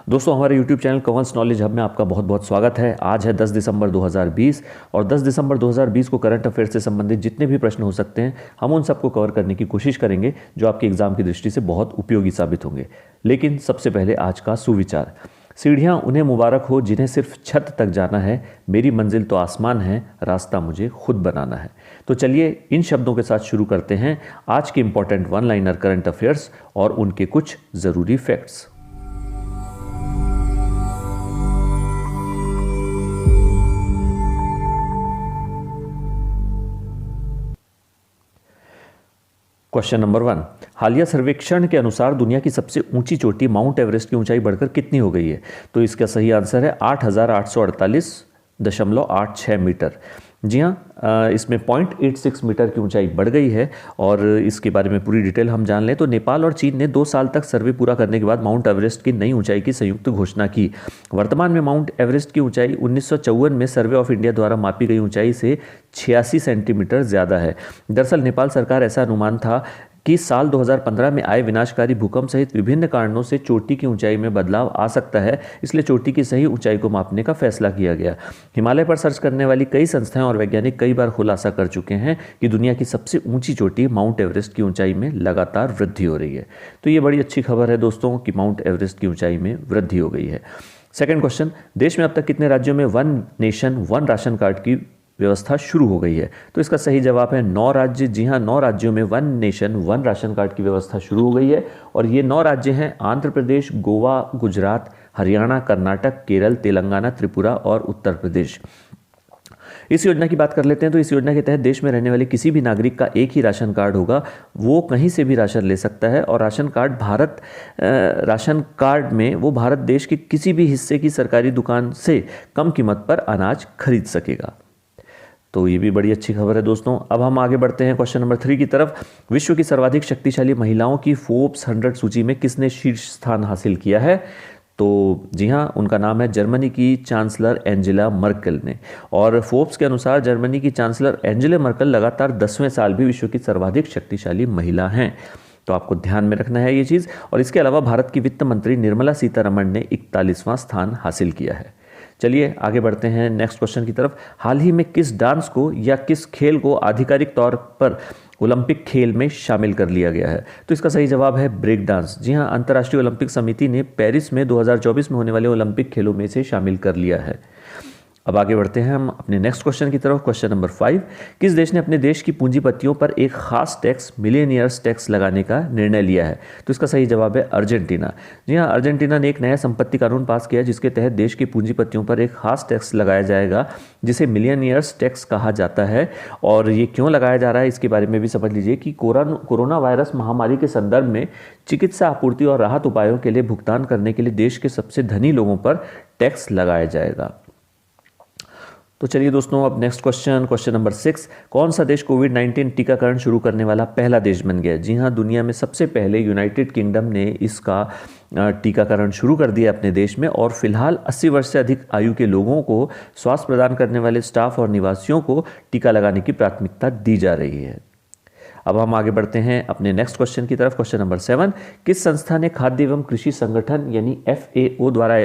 दोस्तों, हमारे YouTube channel कंवल्स knowledge hub में आपका बहुत बहुत स्वागत है। आज है 10 दिसंबर 2020 और 10 दिसंबर 2020 को करंट अफेयर्स से संबंधित जितने भी प्रश्न हो सकते हैं हम उन सबको कवर करने की कोशिश करेंगे जो आपके एग्जाम की दृष्टि से बहुत उपयोगी साबित होंगे। लेकिन सबसे पहले आज का सुविचार। सीढ़ियाँ उन्हें मुबारक हो जिन्हें सिर्फ छत तक जाना है, मेरी मंजिल तो आसमान है, रास्ता मुझे खुद बनाना है। तो चलिए इन शब्दों के साथ शुरू करते हैं आज के important one liner current affairs और उनके कुछ ज़रूरी फैक्ट्स। क्वेश्चन नंबर 1, हालिया सर्वेक्षण के अनुसार दुनिया की सबसे ऊंची चोटी माउंट एवरेस्ट की ऊंचाई बढ़कर कितनी हो गई है? तो इसका सही आंसर है 8,848.86 मीटर। जी हाँ, इसमें 0.86 मीटर की ऊंचाई बढ़ गई है। और इसके बारे में पूरी डिटेल हम जान लें तो नेपाल और चीन ने 2 साल तक सर्वे पूरा करने के बाद माउंट एवरेस्ट की नई ऊंचाई की संयुक्त घोषणा की। वर्तमान में माउंट एवरेस्ट की ऊंचाई 1954 में सर्वे ऑफ इंडिया द्वारा मापी गई ऊंचाई से 86 सेंटीमीटर ज़्यादा है। दरअसल नेपाल सरकार ऐसा अनुमान था कि साल 2015 में आए विनाशकारी भूकंप सहित विभिन्न कारणों से चोटी की ऊंचाई में बदलाव आ सकता है, इसलिए चोटी की सही ऊंचाई को मापने का फैसला किया गया। हिमालय पर सर्च करने वाली कई संस्थाएं और वैज्ञानिक कई बार खुलासा कर चुके हैं कि दुनिया की सबसे ऊंची चोटी माउंट एवरेस्ट की ऊंचाई में लगातार वृद्धि हो रही है। तो ये बड़ी अच्छी खबर है दोस्तों कि माउंट एवरेस्ट की ऊंचाई में वृद्धि हो गई है। सेकेंड क्वेश्चन, देश में अब तक कितने राज्यों में one nation one ration card की व्यवस्था शुरू हो गई है? तो इसका सही जवाब है 9 राज्य। जी हाँ, 9 राज्यों में one nation one ration card की व्यवस्था शुरू हो गई है और ये 9 राज्य हैं आंध्र प्रदेश, गोवा, गुजरात, हरियाणा, कर्नाटक, केरल, तेलंगाना, त्रिपुरा और उत्तर प्रदेश। इस योजना की बात कर लेते हैं। तो इस योजना के तहत देश में रहने वाले किसी भी नागरिक का एक ही राशन कार्ड होगा, वो कहीं से भी राशन ले सकता है और राशन कार्ड में वो भारत देश के किसी भी हिस्से की सरकारी दुकान से कम कीमत पर अनाज खरीद सकेगा। तो ये भी बड़ी अच्छी खबर है दोस्तों। अब हम आगे बढ़ते हैं क्वेश्चन नंबर 3 की तरफ। विश्व की सर्वाधिक शक्तिशाली महिलाओं की फोर्ब्स 100 सूची में किसने शीर्ष स्थान हासिल किया है? तो जी हाँ, उनका नाम है जर्मनी की चांसलर एंजेला मर्केल ने। और फोर्ब्स के अनुसार जर्मनी की चांसलर एंजेला मर्केल लगातार 10वें साल भी विश्व की सर्वाधिक शक्तिशाली महिला हैं। तो आपको ध्यान में रखना है ये चीज़। और इसके अलावा भारत की वित्त मंत्री निर्मला सीतारमण ने 41वां स्थान हासिल किया है। चलिए आगे बढ़ते हैं नेक्स्ट क्वेश्चन की तरफ। हाल ही में किस डांस को या किस खेल को आधिकारिक तौर पर ओलंपिक खेल में शामिल कर लिया गया है? तो इसका सही जवाब है ब्रेक डांस। जी हाँ, अंतर्राष्ट्रीय ओलंपिक समिति ने पेरिस में 2024 में होने वाले ओलंपिक खेलों में इसे शामिल कर लिया है। अब आगे बढ़ते हैं हम अपने नेक्स्ट क्वेश्चन की तरफ। क्वेश्चन नंबर 5, किस देश ने अपने देश की पूंजीपतियों पर एक खास टैक्स मिलेनियर्स टैक्स लगाने का निर्णय लिया है? तो इसका सही जवाब है अर्जेंटीना। जी हाँ, अर्जेंटीना ने एक नया संपत्ति कानून पास किया जिसके तहत देश के पूंजीपतियों पर एक खास टैक्स लगाया जाएगा जिसे मिलेनियर्स टैक्स कहा जाता है। और ये क्यों लगाया जा रहा है इसके बारे में भी समझ लीजिए कि कोरोना वायरस महामारी के संदर्भ में चिकित्सा आपूर्ति और राहत उपायों के लिए भुगतान करने के लिए देश के सबसे धनी लोगों पर टैक्स लगाया जाएगा। तो चलिए दोस्तों, अब नेक्स्ट क्वेश्चन नंबर 6, कौन सा देश कोविड-19 टीकाकरण शुरू करने वाला पहला देश बन गया? जी हाँ, दुनिया में सबसे पहले यूनाइटेड किंगडम ने इसका टीकाकरण शुरू कर दिया अपने देश में। और फिलहाल 80 वर्ष से अधिक आयु के लोगों को, स्वास्थ्य प्रदान करने वाले स्टाफ और निवासियों को टीका लगाने की प्राथमिकता दी जा रही है। अब हम आगे बढ़ते हैं अपने नेक्स्ट क्वेश्चन की तरफ। क्वेश्चन नंबर 7, किस संस्था ने खाद्य एवं कृषि संगठन यानी FAO द्वारा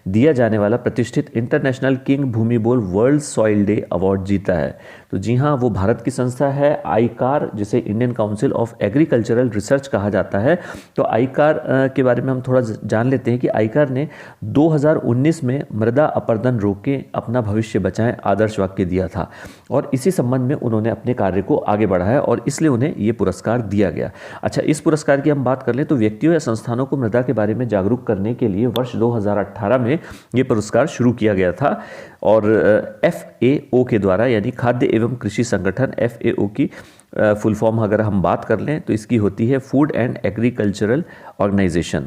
दिया जाने वाला प्रतिष्ठित इंटरनेशनल किंग भूमि बोल वर्ल्ड सॉइल डे अवार्ड जीता है? तो जी हाँ, वो भारत की संस्था है आईकार, जिसे Indian council of agricultural research कहा जाता है। तो आईकार के बारे में हम थोड़ा जान लेते हैं कि आईकार ने 2019 में मृदा अपरदन रोकें अपना भविष्य बचाएं आदर्श वाक्य दिया था और इसी संबंध में उन्होंने अपने कार्य को आगे बढ़ाया और इसलिए उन्हें ये पुरस्कार दिया गया। अच्छा, इस पुरस्कार की हम बात कर लें तो व्यक्तियों या संस्थानों को मृदा के बारे में जागरूक करने के लिए वर्ष 2018 में ये पुरस्कार शुरू किया गया था। और FAO के द्वारा यानी खाद्य एवं कृषि संगठन, FAO की फुल फॉर्म अगर हम बात कर लें तो इसकी होती है फूड एंड एग्रीकल्चरल ऑर्गेनाइजेशन।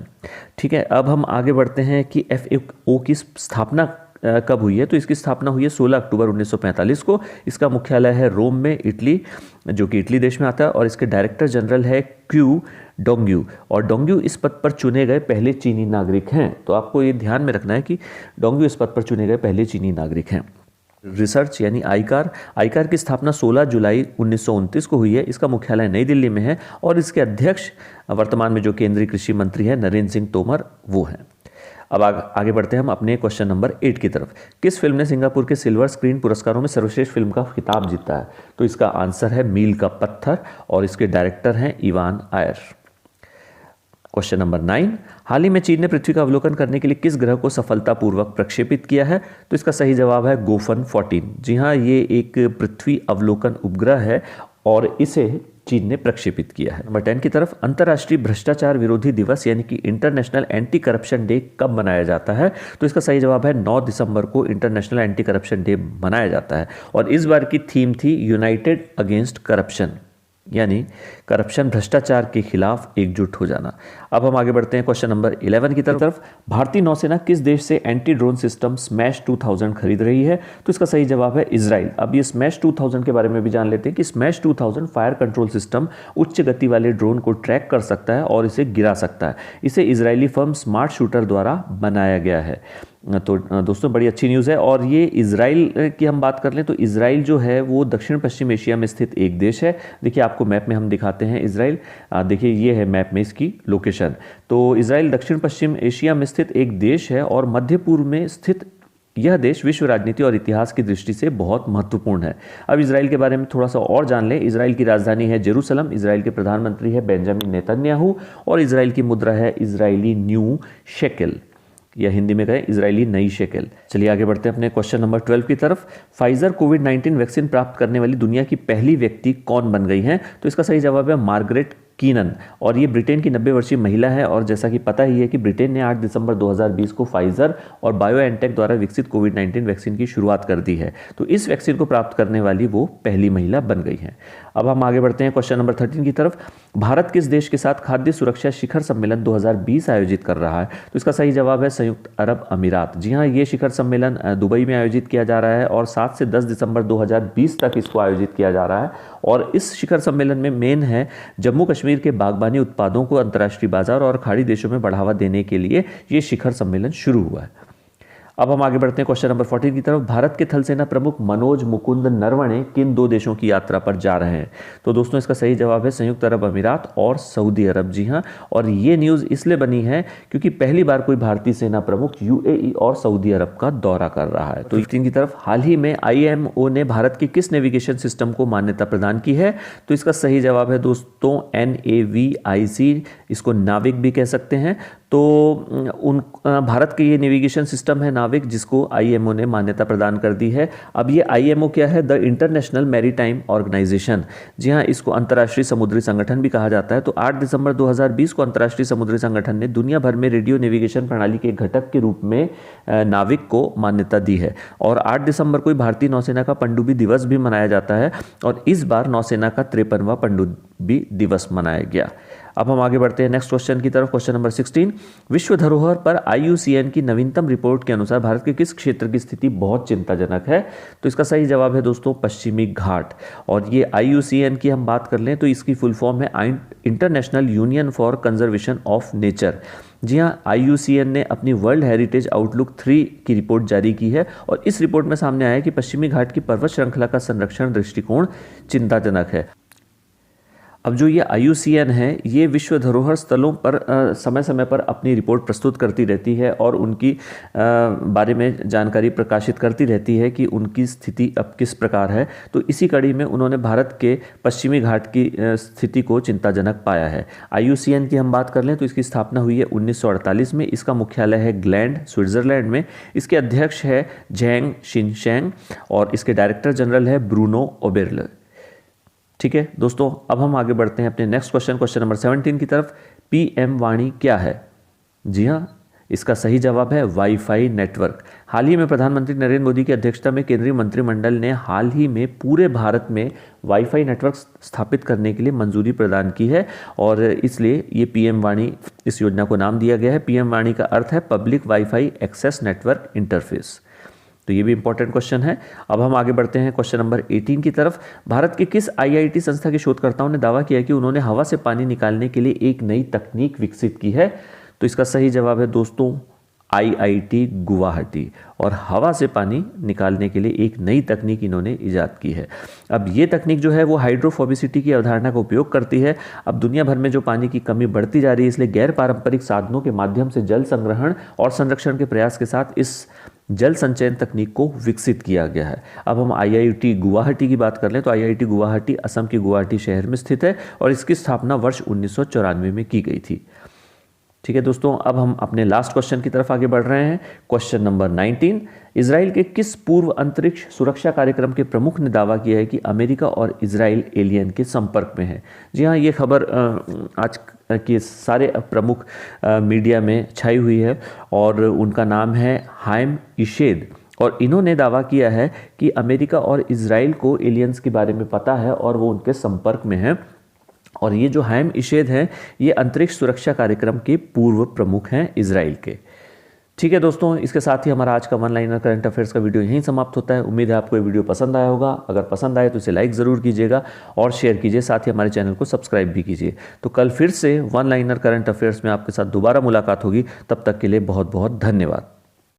ठीक है, अब हम आगे बढ़ते हैं कि FAO की स्थापना कब हुई है? तो इसकी स्थापना हुई है 16 अक्टूबर 1945 को। इसका मुख्यालय है रोम में, इटली, जो कि इटली देश में आता है। और इसके डायरेक्टर जनरल है क्यू डोंग्यू। और डोंग्यू इस पद पर चुने गए पहले चीनी नागरिक हैं। तो आपको ये ध्यान में रखना है कि डोंग्यू इस पद पर चुने गए पहले चीनी नागरिक हैं। रिसर्च यानी आईकार की स्थापना 16 जुलाई 1929 को हुई है। इसका मुख्यालय नई दिल्ली में है और इसके अध्यक्ष वर्तमान में जो केंद्रीय कृषि मंत्री हैं नरेंद्र सिंह तोमर वो हैं। अब आगे बढ़ते हैं हम अपने क्वेश्चन नंबर 8 की तरफ। किस फिल्म ने सिंगापुर के सिल्वर स्क्रीन पुरस्कारों में सर्वश्रेष्ठ फिल्म का खिताब जीता है? तो इसका आंसर है मील का पत्थर और इसके डायरेक्टर हैं इवान आयर। क्वेश्चन नंबर 9, हाल ही में चीन ने पृथ्वी का अवलोकन करने के लिए किस ग्रह को सफलतापूर्वक प्रक्षेपित किया है? तो इसका सही जवाब है गोफन 14। जी हाँ, ये एक पृथ्वी अवलोकन उपग्रह है और इसे चीन ने प्रक्षेपित किया है। नंबर 10 की तरफ, अंतर्राष्ट्रीय भ्रष्टाचार विरोधी दिवस यानी कि इंटरनेशनल एंटी करप्शन डे कब मनाया जाता है? तो इसका सही जवाब है 9 दिसंबर को इंटरनेशनल एंटी करप्शन डे मनाया जाता है और इस बार की थीम थी यूनाइटेड अगेंस्ट करप्शन, यानी करप्शन भ्रष्टाचार के खिलाफ एकजुट हो जाना। अब हम आगे बढ़ते हैं क्वेश्चन नंबर 11 की तरफ। भारतीय नौसेना किस देश से एंटी ड्रोन सिस्टम स्मैश 2000 खरीद रही है? तो इसका सही जवाब है इजराइल। अब ये स्मैश 2000 के बारे में भी जान लेते हैं कि स्मैश 2000 फायर कंट्रोल सिस्टम उच्च गति वाले ड्रोन को ट्रैक कर सकता है और इसे गिरा सकता है। इसे इजरायली फर्म स्मार्ट शूटर द्वारा बनाया गया है। तो दोस्तों बड़ी अच्छी न्यूज़ है। और ये इजराइल की हम बात कर लें तो इजराइल जो है वो दक्षिण पश्चिम एशिया में स्थित एक देश है। देखिए आपको मैप में हम दिखाते हैं इजराइल, देखिए ये है मैप में इसकी लोकेशन। तो इजराइल दक्षिण पश्चिम एशिया में स्थित एक देश है और मध्य पूर्व में स्थित यह देश विश्व राजनीति और इतिहास की दृष्टि से बहुत महत्वपूर्ण है। अब इजराइल के बारे में थोड़ा सा और जान लें। इजराइल की राजधानी है जेरूसलम, इजराइल के प्रधानमंत्री है बेंजामिन नेतन्याहू और इजराइल की मुद्रा है इजरायली न्यू शेकेल, या हिंदी में कहें इजरायली नई शेकेल। चलिए आगे बढ़ते हैं अपने क्वेश्चन नंबर 12 की तरफ। फाइजर कोविड-19 वैक्सीन प्राप्त करने वाली दुनिया की पहली व्यक्ति कौन बन गई हैं? तो इसका सही जवाब है मार्गरेट कीनन और ये ब्रिटेन की 90 वर्षीय महिला है। और जैसा कि पता ही है कि ब्रिटेन ने 8 दिसंबर 2020 को फाइजर और बायोएनटेक द्वारा विकसित कोविड-19 वैक्सीन की शुरुआत कर दी है। तो इस वैक्सीन को प्राप्त करने वाली वो पहली महिला बन गई है। अब हम आगे बढ़ते हैं क्वेश्चन नंबर 13 की तरफ। भारत किस देश के साथ खाद्य सुरक्षा शिखर सम्मेलन 2020 आयोजित कर रहा है? तो इसका सही जवाब है संयुक्त अरब अमीरात। जी हाँ, ये शिखर सम्मेलन दुबई में आयोजित किया जा रहा है और 7 से 10 दिसंबर 2020 तक इसको आयोजित किया जा रहा है। और इस शिखर सम्मेलन में मेन है जम्मू कश्मीर के बागबानी उत्पादों को अंतर्राष्ट्रीय बाजार और खाड़ी देशों में बढ़ावा देने के लिए ये शिखर सम्मेलन शुरू हुआ है। अब हम आगे बढ़ते हैं क्वेश्चन नंबर 14 की तरफ। भारत के थल सेना प्रमुख मनोज मुकुंद नरवणे किन 2 देशों की यात्रा पर जा रहे हैं? तो दोस्तों इसका सही जवाब है संयुक्त अरब अमीरात और सऊदी अरब। जी हाँ, और ये न्यूज़ इसलिए बनी है क्योंकि पहली बार कोई भारतीय सेना प्रमुख यूएई और सऊदी अरब का दौरा कर रहा है। तो 15 की तरफ, हाल ही में आईएमओ ने भारत के किस नेविगेशन सिस्टम को मान्यता प्रदान की है? तो इसका सही जवाब है दोस्तों NAVIC, इसको नाविक भी कह सकते हैं। तो भारत के ये नेविगेशन सिस्टम है नाविक, जिसको आईएमओ ने मान्यता प्रदान कर दी है। अब ये आईएमओ क्या है? The International Maritime Organization. जी हाँ, इसको अंतर्राष्ट्रीय समुद्री संगठन भी कहा जाता है। तो 8 दिसंबर 2020 को अंतर्राष्ट्रीय समुद्री संगठन ने दुनिया भर में रेडियो नेविगेशन प्रणाली के घटक के रूप में नाविक को मान्यता दी है। और 8 दिसंबर को भारतीय नौसेना का पनडुब्बी दिवस भी मनाया जाता है और इस बार नौसेना का 53वां पनडुब्बी दिवस मनाया गया। अब हम आगे बढ़ते हैं नेक्स्ट क्वेश्चन की तरफ। क्वेश्चन नंबर 16, विश्व धरोहर पर IUCN की नवीनतम रिपोर्ट के अनुसार भारत के किस क्षेत्र की स्थिति बहुत चिंताजनक है? तो इसका सही जवाब है दोस्तों पश्चिमी घाट। और ये IUCN की हम बात कर लें तो इसकी फुल फॉर्म है International Union for Conservation of Nature. जी हाँ, IUCN ने अपनी वर्ल्ड हेरिटेज आउटलुक 3 की रिपोर्ट जारी की है और इस रिपोर्ट में सामने आया है कि पश्चिमी घाट की पर्वत श्रृंखला का संरक्षण दृष्टिकोण चिंताजनक है। अब जो ये IUCN है ये विश्व धरोहर स्थलों पर समय समय पर अपनी रिपोर्ट प्रस्तुत करती रहती है और उनकी बारे में जानकारी प्रकाशित करती रहती है कि उनकी स्थिति अब किस प्रकार है। तो इसी कड़ी में उन्होंने भारत के पश्चिमी घाट की स्थिति को चिंताजनक पाया है। IUCN की हम बात कर लें तो इसकी स्थापना हुई है 1948 में। इसका मुख्यालय है ग्लैंड, स्विट्जरलैंड में। इसके अध्यक्ष है झैंग शिनशैंग और इसके डायरेक्टर जनरल है ब्रूनो ओबेरले। ठीक है दोस्तों, अब हम आगे बढ़ते हैं अपने नेक्स्ट क्वेश्चन नंबर 17 की तरफ। PM वाणी क्या है? जी हाँ, इसका सही जवाब है वाईफाई नेटवर्क। हाल ही में प्रधानमंत्री नरेंद्र मोदी की अध्यक्षता में केंद्रीय मंत्रिमंडल ने हाल ही में पूरे भारत में वाईफाई नेटवर्क स्थापित करने के लिए मंजूरी प्रदान की है और इसलिए ये PM वाणी इस योजना को नाम दिया गया है। PM वाणी का अर्थ है public wifi access network interface. तो ये भी इंपॉर्टेंट क्वेश्चन है। अब हम आगे बढ़ते हैं क्वेश्चन नंबर 18 की तरफ। भारत के किस IIT संस्था के शोधकर्ताओं ने दावा किया कि उन्होंने हवा से पानी निकालने के लिए एक नई तकनीक विकसित की है? तो इसका सही जवाब है दोस्तों IIT गुवाहाटी, और हवा से पानी निकालने के लिए एक नई तकनीक इन्होंने इजाद की है। अब ये तकनीक जो है वो हाइड्रोफोबिसिटी की अवधारणा का उपयोग करती है। अब दुनिया भर में जो पानी की कमी बढ़ती जा रही है, इसलिए गैर पारंपरिक साधनों के माध्यम से जल संग्रहण और संरक्षण के प्रयास के साथ इस जल संचयन तकनीक को विकसित किया गया है। अब हम IIT गुवाहाटी की बात कर लें तो IIT गुवाहाटी असम के गुवाहाटी शहर में स्थित है और इसकी स्थापना वर्ष 1994 में की गई थी। ठीक है दोस्तों, अब हम अपने लास्ट क्वेश्चन की तरफ आगे बढ़ रहे हैं। क्वेश्चन नंबर 19, इजराइल के किस पूर्व अंतरिक्ष सुरक्षा कार्यक्रम के प्रमुख ने दावा किया है कि अमेरिका और इजराइल एलियन के संपर्क में है? जी हाँ, ये खबर आज के सारे प्रमुख मीडिया में छाई हुई है और उनका नाम है हाइम इशेद, और इन्होंने दावा किया है कि अमेरिका और इजराइल को एलियंस के बारे में पता है और वो उनके संपर्क में है। और ये जो हाइम इशेद हैं, ये अंतरिक्ष सुरक्षा कार्यक्रम के पूर्व प्रमुख हैं इजराइल के। ठीक है दोस्तों, इसके साथ ही हमारा आज का वन लाइनर करंट अफेयर्स का वीडियो यहीं समाप्त होता है। उम्मीद है आपको ये वीडियो पसंद आया होगा। अगर पसंद आए तो इसे लाइक ज़रूर कीजिएगा और शेयर कीजिए, साथ ही हमारे चैनल को सब्सक्राइब भी कीजिए। तो कल फिर से वन लाइनर करंट अफेयर्स में आपके साथ दोबारा मुलाकात होगी। तब तक के लिए बहुत बहुत धन्यवाद।